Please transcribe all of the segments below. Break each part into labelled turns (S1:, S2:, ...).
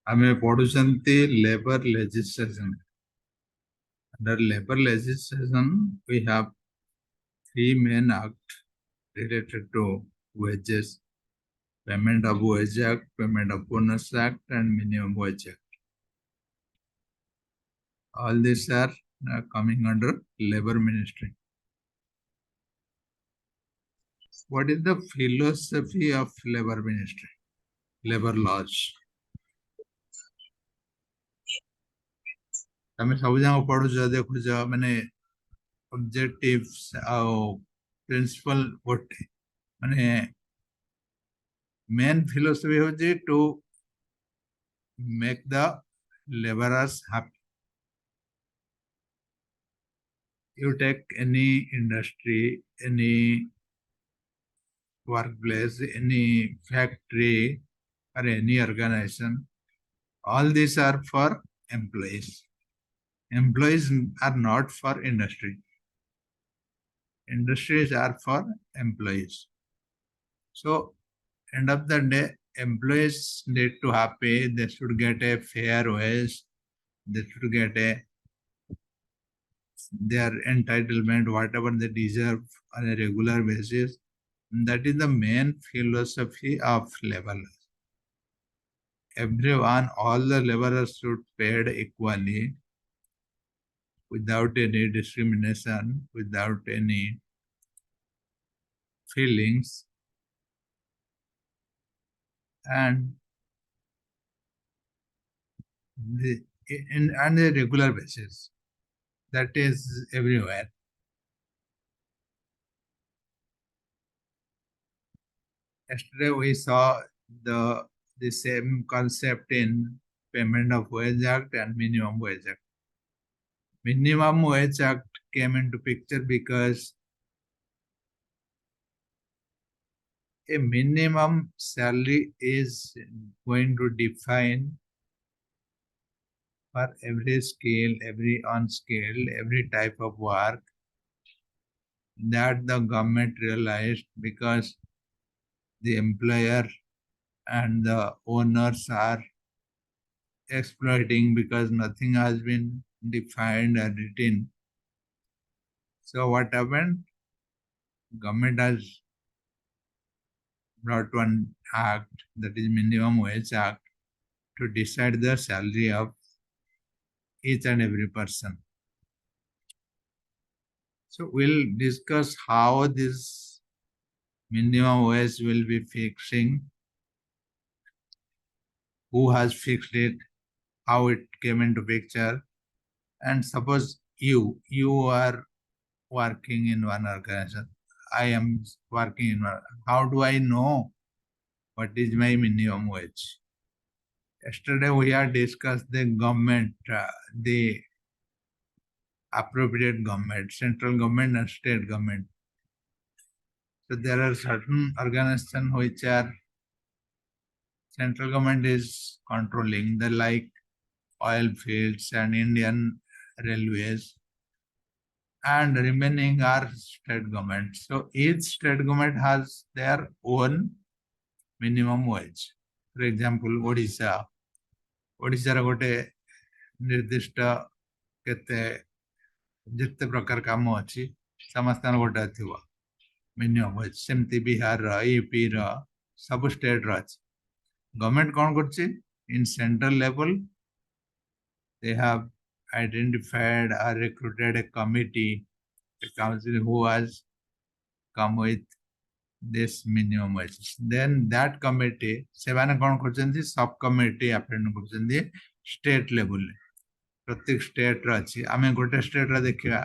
S1: आमे पढ़ुचंती labour legislation. Under labor legislation, we have three main acts related to wages: Payment of Wage Act, Payment of Bonus Act, and Minimum Wage Act. All these are coming under Labor Ministry. What is the philosophy of Labor Ministry? Labor laws. तमें सब जगह पढ़ुच देखुच माने objectives और principal गोटे माने main philosophy होची to make the laborers happy. You take any industry, any workplace, any factory, or any organization, all these are for employees. Employees are not for industry. Industries are for employees. So, end of the day, employees need to happy. They should get a fair wage. They should get their entitlement, whatever they deserve on a regular basis. That is the main philosophy of labor laws. Everyone, all the laborers should be paid equally, without any discrimination, without any feelings, and on a regular basis. That is everywhere. Yesterday we saw the same concept in Payment of Wage Act and Minimum Wage Act. Minimum Wage Act came into picture because a minimum salary is going to define for every skill, every unskilled, every type of work that the government realized, because the employer and the owners are exploiting because nothing has been defined or written. So what happened? Government has brought one act, that is Minimum Wage Act, to decide the salary of each and every person. So we'll discuss how this minimum wage will be fixing, who has fixed it, how it came into picture. And suppose you are working in one organization. I am working in one. How do I know what is my minimum wage? Yesterday we had discussed the government, the appropriate government, central government and state government. So there are certain organizations which are central government is controlling, the like oil fields and Indian railways, and remaining are state government. So each state government has their own minimum wage. For example, Odisha गोटे निर्दिष्ट केते जिते प्रकार काम अच्छी समस्त गोटे थी मिनिमम वेज सेमती बिहार यूपी सब स्टेट गवर्नमेंट कौन कर in central level they have identified or recruited a committee, a council who has come with this minimum wage. Then that committee, सेवाने कौन करचंदी सब कमिटी अपॉइंट करचंदी स्टेट लेवल ले प्रत्येक state रा अछि आमे गोटे स्टेट रा देखिबा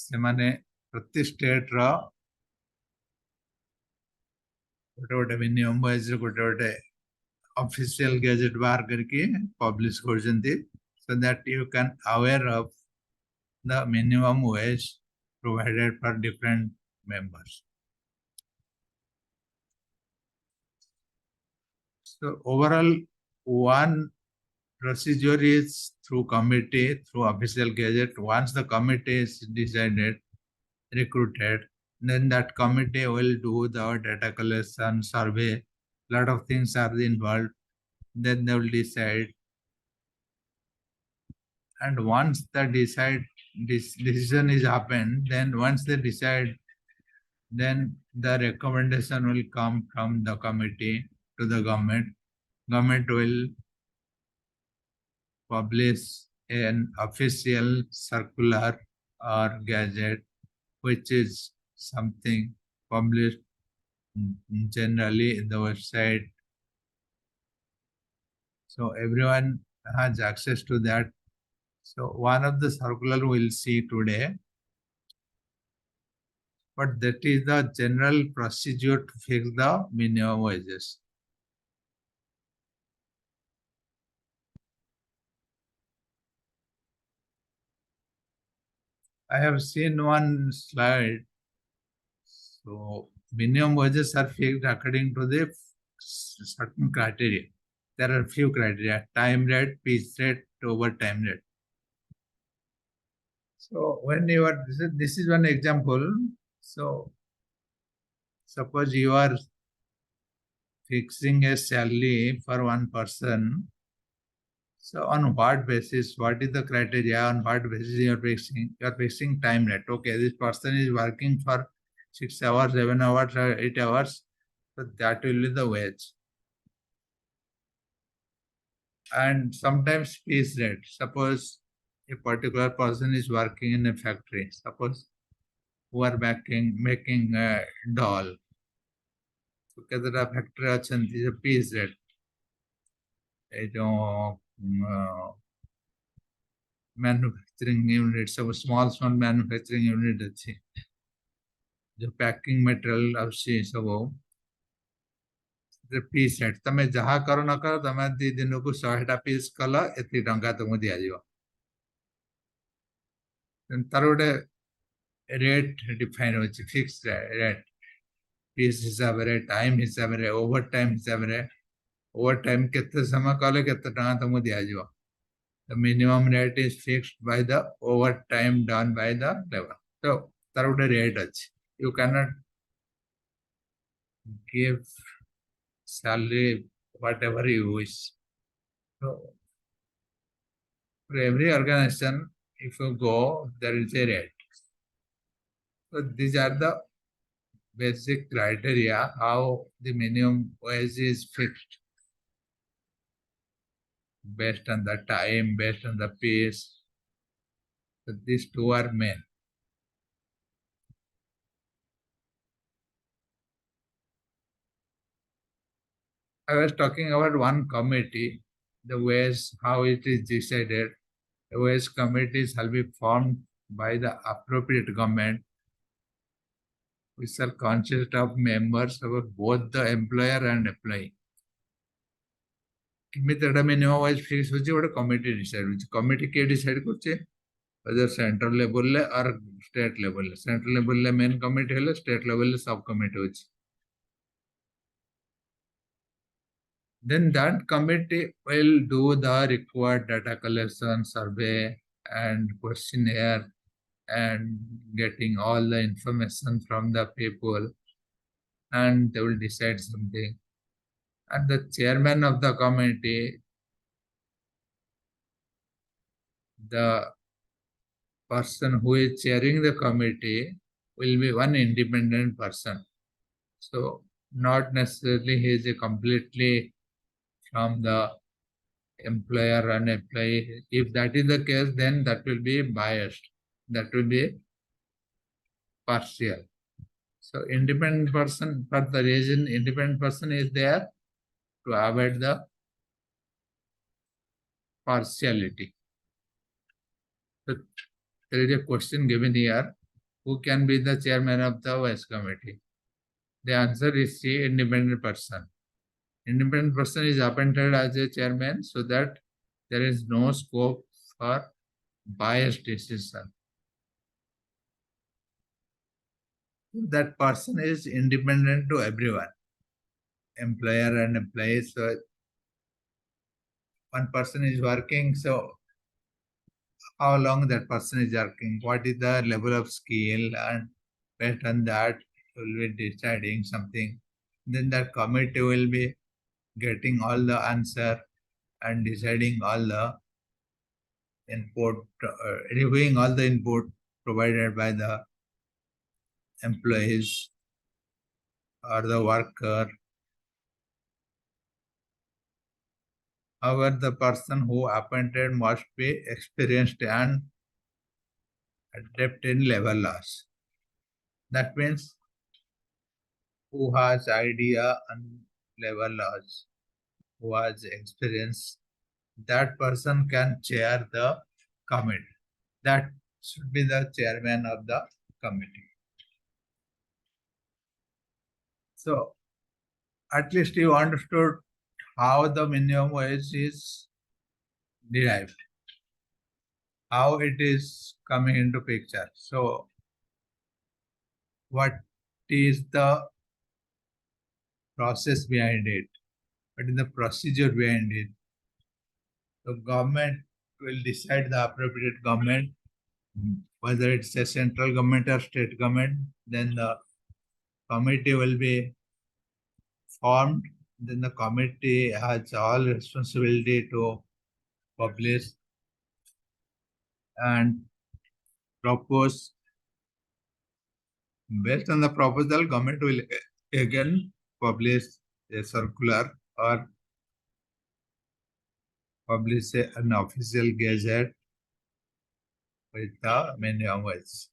S1: सेमाने प्रत्येक स्टेट रा गोटे गोटे मिनिमम वेज गोटे गोटे ऑफिशियल गैजेट बाहर करके publish करचंदी so that you can aware of the minimum wage provided for different members. So overall, one procedure is through committee, through official gazette. Once the committee is decided, recruited, then that committee will do the data collection survey lot of things are involved. Then they will decide. And once the this decision is happened, then once they decide, then the recommendation will come from the committee to the government. Government will publish an official circular or gazette, which is something published generally in the website. So everyone has access to that. So one of the circular we'll see today, but that is the general procedure to fix the minimum wages. I have seen one slide. So minimum wages are fixed according to the certain criteria. There are few criteria: time rate, piece rate, overtime rate. So when you are, this is one example. So suppose you are fixing a salary for one person. So on what basis? What is the criteria? On what basis you are fixing? You are fixing time rate. Okay, this person is working for 6 hours, 7 hours, or 8 hours. So that will be the wage. And sometimes piece rate. Suppose a particular person is working in a factory. Suppose who are making a doll. So କେତେଟା factory ଅଛନ୍ତି ଯେ piece rate. ଏ ଯୋଉ manufacturing unit, सब small manufacturing unit ଅଛି. जो packing material आउछि सब piece rate. तमे जहा करो न करो तमे 2 दिन को 100 टा piece कला एति टंका तुमको दिया जिवो. तार गोटे रेट डिफाइन होछि, फिक्स रेट. piece हिसाब रे, टाइम हिसाब रे, ओवर टाइम हिसाब रे. ओवर टाइम केते समय कले केते टंका तुमको दिया जिवो. The minimum rate is fixed by the overtime done by the labor. So, there is a rate. You cannot give salary whatever you wish. So, for every organization, if you go, there is a rate. So, these are the basic criteria how the minimum wage is fixed. Based on the time, based on the pace. So, these two are main. I was talking about one committee, the ways how it is decided. The ways committees shall be formed by the appropriate government, which shall consist of members of both the employer and employee. Minimum wage fix होची ଗୋଟେ committee decide होची. Committee के decide करছে? Whether central level or state level. Central level main committee है, state level sub committee होची. Then that committee will do the required data collection, survey, and questionnaire, and getting all the information from the people, and they will decide something. And the chairman of the committee, the person who is chairing the committee, will be one independent person. So not necessarily he is a completely from the employer and employee. If that is the case, then that will be biased. That will be partial. So independent person, for the reason independent person is there to avoid the partiality. So there is a question given here. Who can be the chairman of the wage committee? The answer is C, independent person. Independent person is appointed as a chairman so that there is no scope for biased decision. That person is independent to everyone, employer and employee. So one person is working, so how long that person is working, what is the level of skill, and based on that will be deciding something. Then that committee will be getting all the answer and deciding all the input, reviewing all the input provided by the employees or the worker. However, the person who appointed must be experienced and adept in labor laws. That means who has idea on labor laws, who has experience, that person can chair the committee. That should be the chairman of the committee. So at least you understood how the minimum wage is derived, how it is coming into picture. So what is the process behind it? What is the procedure behind it? The government will decide, the appropriate government, whether it's a central government or state government. Then the committee will be formed. Then the committee has all responsibility to publish and propose. Based on the proposal, government will again publish a circular or publish an official gazette with the minimum wage.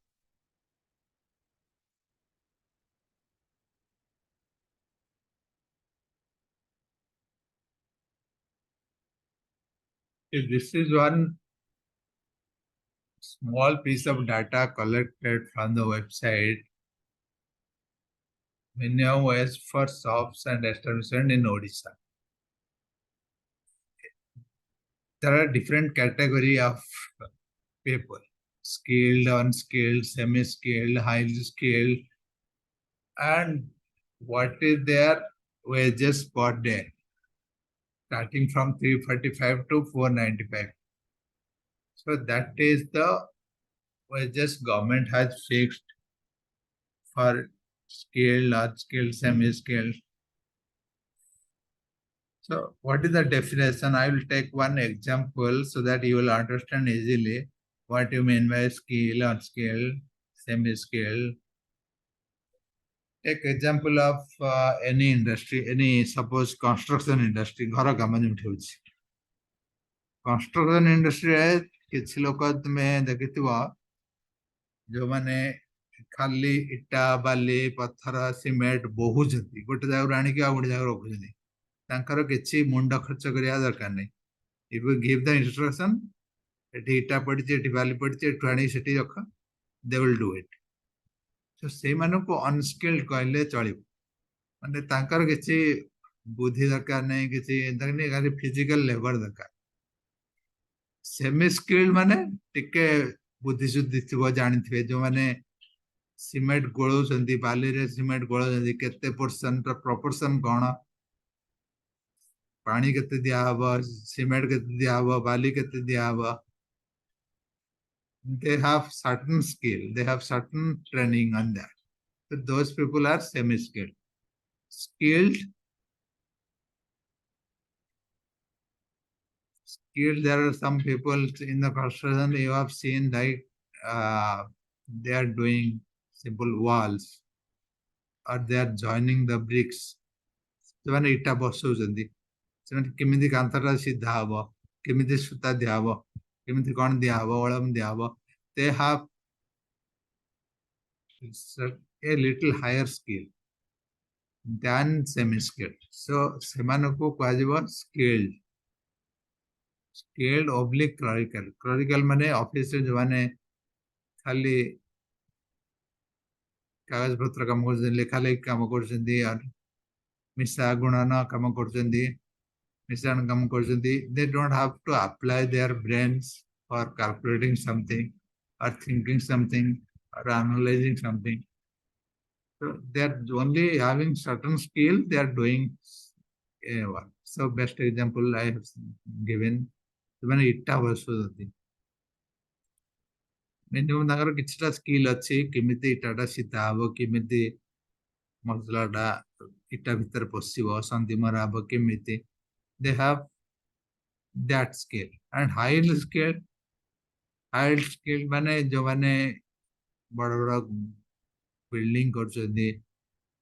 S1: If this is one small piece of data collected from the website, minimum wage for shops and establishment in Odisha. There are different category of people: skilled, unskilled, semi-skilled, highly skilled, and what is their wages per day, starting from 345 to 495. So that is the wages government has fixed for skilled, unskilled, semi-skilled. So what is the definition? I will take one example so that you will understand easily what you mean by skill, unskilled, semi-skilled. Take example of any industry, any suppose construction industry, घर काम जो construction industry है किसी लोग तुम्हें देखिथिबा जो माने खाली इटा बाली पत्थर सीमेंट बोहुचंती गोटे जगह आनिक आ गोटे जगह रखुचंती तांकर किछि मुंड खर्च करिया दरकार नहीं. If you give the instruction, एठी इटा पड़िছে एठी बाली पड़िছে एठु आनी सेठी रख, they will do it. So से मानको अनस्किल्ड कहले चलिब, माने तांकर किछि बुद्धि दरकार नहीं, किछि दरने खाली फिजिकल लेबर दरकार. सेमी स्किल्ड माने टिके बुद्धि शुद्धि थिबो जानिथिबे, जो माने सीमेंट गोळौचंती बाली रे सीमेंट गोळौचंती केते परसेंट प्रोपोर्शन कोन, पानी केते दिया हबो, सीमेंट केते दिया हबो, बाली केते दिया हबो. They have certain skill, they have certain training on that. So those people are semi-skilled. Skilled, there are some people in the construction you have seen like they are doing simple walls or they are joining the bricks. ସେମାନେ ଇଟା ବସଉଛନ୍ତି, ସେମାନେ କେମିତି କାନ୍ଥଟା ସିଧା ହବ, କେମିତି ସୂତା ଦିଆହବ, କେମିତି କଣ ଦିଆହବ, ଅଳମ ଦିଆହବ. They have a little higher skill than semi-skilled. So ସେମାନଙ୍କୁ କୁହାଯିବ skilled. Skilled oblique clerical. Clerical माने ऑफिस रे जो माने खाली कागज पत्र काम कर लेखा लेखी काम कर मिसा गुणन काम कर मिश्रण काम कर. They don't have to apply their brains for calculating something or thinking something or analyzing something. So they are only having certain skill, they are doing work. So best example I have given, ସେମାନେ ଇଟା ବସଉଛନ୍ତି, minimum ତାଙ୍କର କିଛିଟା skill ଅଛି, କେମିତି ଇଟାଟା ସିଧା ହବ, କେମିତି ମସଲାଟା ଇଟା ଭିତରେ ପଶିବ, ସନ୍ଧି ମରା ହବ କେମିତି, they have that skill. And high skill ମାନେ ଯୋଉମାନେ ବଡ ବଡ ବିଲ୍ଡିଂ କରୁଛନ୍ତି,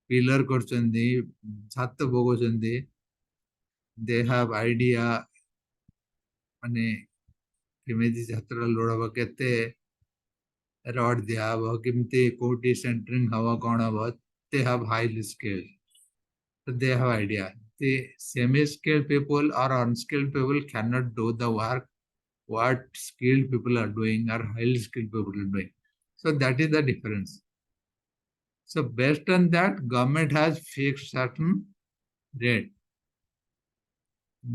S1: ପିଲର କରୁଛନ୍ତି, ଛାତ ପକଉଛନ୍ତି, they have idea ମାନେ କେମିତି ଛାତଟା ଲୋଡ ହବ, କେତେ ରଡ୍ ଦିଆହବ, କେମିତି କୋଉଠି ସେଣ୍ଟରିଂ ହବ, କଣ ହବ, they have highly skilled. So they have idea. The semi-skilled people or unskilled people cannot do the work what skilled people are doing or highly skilled people are doing. So that is the difference. So based on that, government has fixed certain rate,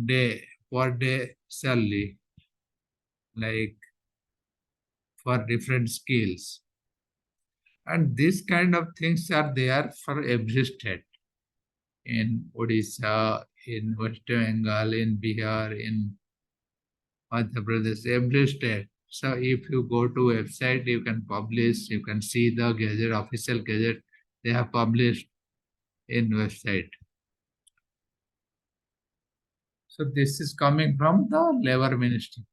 S1: day per day salary, like for different skills. And these kind of things are there for every state. In Odisha, in West Bengal, in Bihar, in Madhya Pradesh, every state. So if you go to website, you can publish, you can see the gazette, official gazette they have published in website. So this is coming from the Labor Ministry.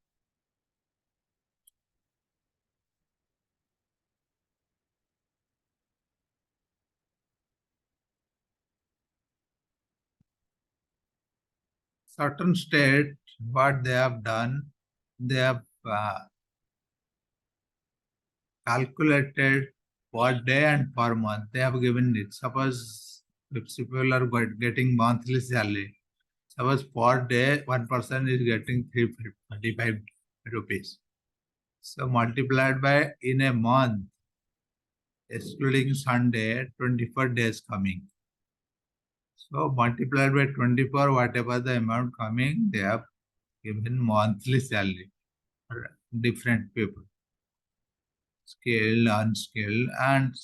S1: Certain state, what they have done, they have calculated per day and per month. They have given it. Suppose if people are getting monthly salary, suppose per day one person is getting 335 rupees. So multiplied by in a month, excluding Sunday, 24 days coming. So multiplied by 24, whatever the amount coming, they have given monthly salary for different people, skilled, unskilled, and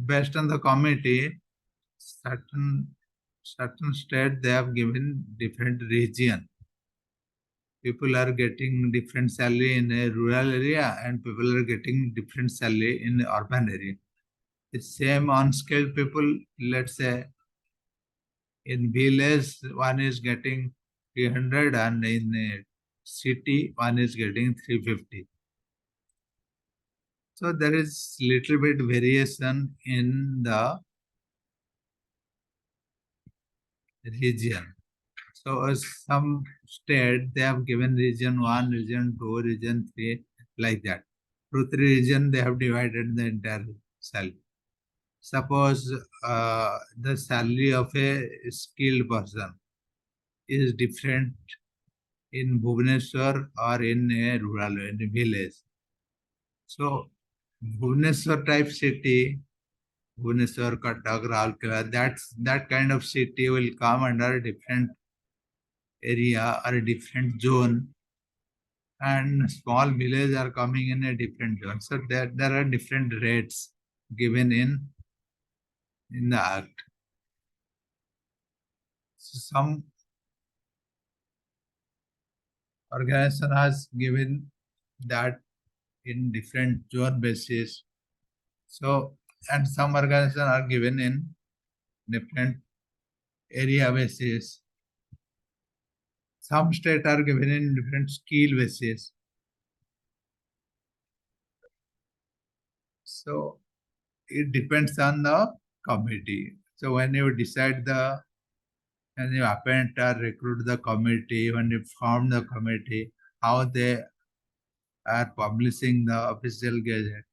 S1: based on the committee, certain state they have given different region. People are getting different salary in a rural area, and people are getting different salary in the urban area. The same unskilled people, let's say, in village one is getting 300 and in a city one is getting 350. So there is little bit variation in the region. So some state they have given region 1, region 2, region 3, like that. Through 3 region they have divided the entire salary. Suppose the salary of a skilled person is different in Bhubaneswar or in a rural, in a village. So Bhubaneswar type city, Bhubaneswar, Cuttack, Raulkela, that kind of city will come under a different area or a different zone, and small villages are coming in a different zone. So there are different rates given in the act. So some organization has given that in different zone basis. So and some organizations are given in different area basis. Some states are given in different skill basis. So it depends on the committee. So when you decide when you appoint or recruit the committee, when you form the committee, how they are publishing the official gazette,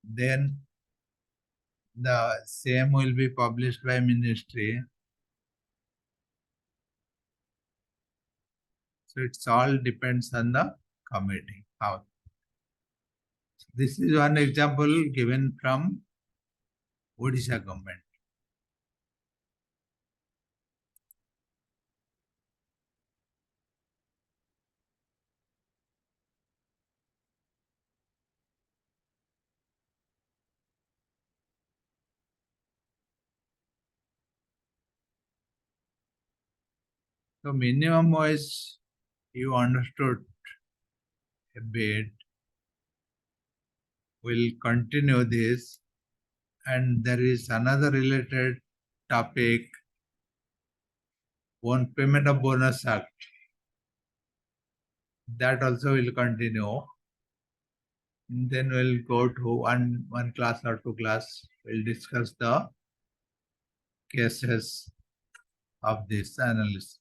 S1: then the same will be published by ministry. So it's all depends on the committee. How this is one example given from Odisha government. So minimum wage, you understood a bit. We'll continue this, And there is another related topic on payment of bonus act. That also will continue. And then we'll go to one class or two class. We'll discuss the cases of this analysis.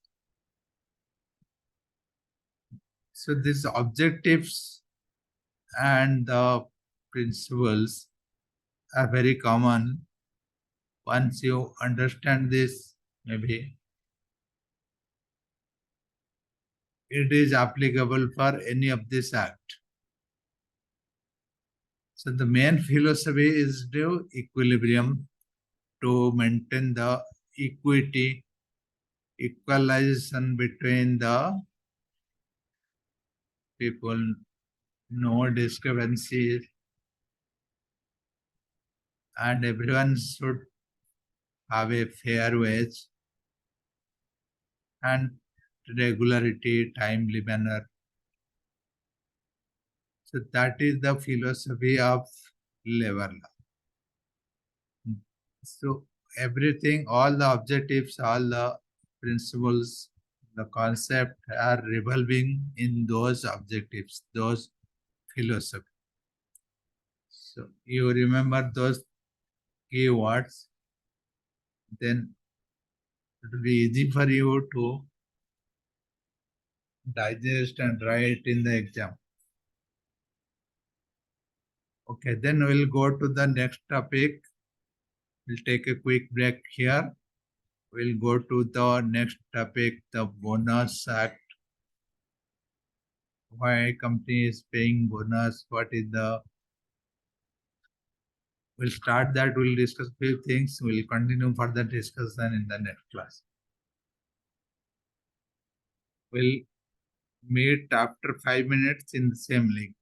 S1: So these objectives and the principles are very common. Once you understand this, maybe it is applicable for any of this act. So the main philosophy is the equilibrium, to maintain the equity, equalization between the people, no discrepancies, and everyone should have a fair wage and regularity, timely manner. So that is the philosophy of labor law. So everything, all the objectives, all the principles, the concept are revolving in those objectives, those philosophy. So you remember those keywords, then it will be easy for you to digest and write in the exam. Okay, then we'll go to the next topic. We'll take a quick break here. We'll go to the next topic, the bonus act. Why company is paying bonus? What is the... We'll start that. We'll discuss few things. We'll continue further discussion in the next class. We'll meet after 5 minutes in the same link.